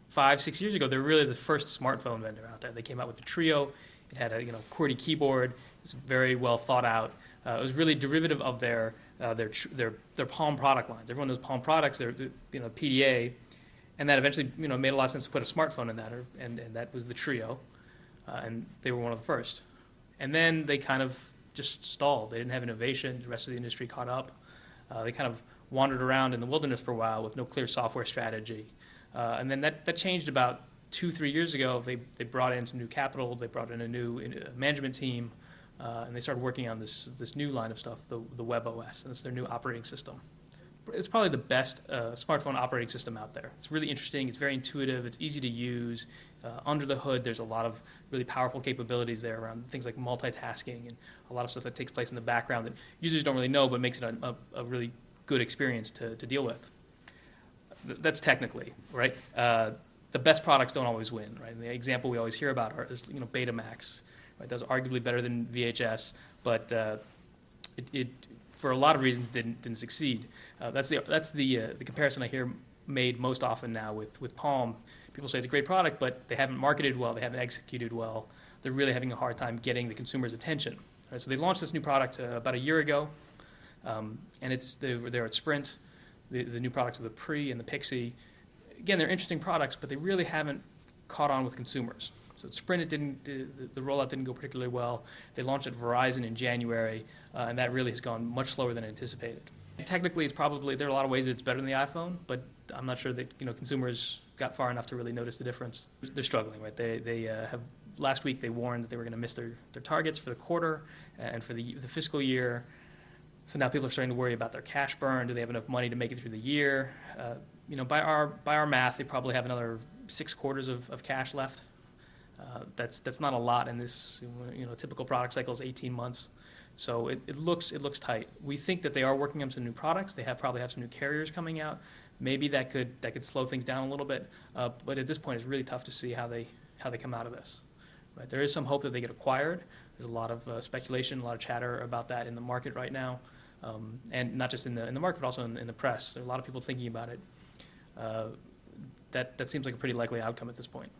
5, 6 years ago, they were really the first smartphone vendor out there. They came out with the Trio. It had a QWERTY keyboard. It was very well thought out. It was really derivative of their Palm product lines. Everyone knows Palm products. They're PDA, and that eventually made a lot of sense to put a smartphone in that, and that was the Trio, and they were one of the first. And then they kind of just stalled. They didn't have innovation. The rest of the industry caught up. They kind of wandered around in the wilderness for a while with no clear software strategy. And then that changed about 2-3 years ago. They brought in some new capital. They brought in a new management team, and they started working on this new line of stuff, the Web OS, and it's their new operating system. It's probably the best smartphone operating system out there. It's really interesting. It's very intuitive. It's easy to use. Under the hood, there's a lot of really powerful capabilities there around things like multitasking and a lot of stuff that takes place in the background that users don't really know, but makes it a really good experience to deal with. That's technically, right? The best products don't always win, right? And the example we always hear about is Betamax, right? That was arguably better than VHS, but it for a lot of reasons didn't succeed. That's the comparison I hear made most often now with Palm. People say it's a great product, but they haven't marketed well, they haven't executed well. They're really having a hard time getting the consumer's attention. Right? So they launched this new product about a year ago, and they're at Sprint. The new products are the Pre and the Pixie. Again, they're interesting products, but they really haven't caught on with consumers. So at Sprint, the rollout didn't go particularly well. They launched at Verizon in January, and that really has gone much slower than anticipated. Technically, there are a lot of ways that it's better than the iPhone, but I'm not sure that consumers got far enough to really notice the difference. They're struggling, right? They have last week they warned that they were going to miss their targets for the quarter and for the fiscal year. So now people are starting to worry about their cash burn. Do they have enough money to make it through the year? By our math, they probably have another 6 quarters of cash left. That's not a lot in this. Typical product cycle is 18 months. So it looks tight. We think that they are working on some new products. They probably have some new carriers coming out. Maybe that could slow things down a little bit. But at this point, it's really tough to see how they come out of this. Right? There is some hope that they get acquired. There's a lot of speculation, a lot of chatter about that in the market right now. And not just in the market, but also in the press. There are a lot of people thinking about it. That seems like a pretty likely outcome at this point.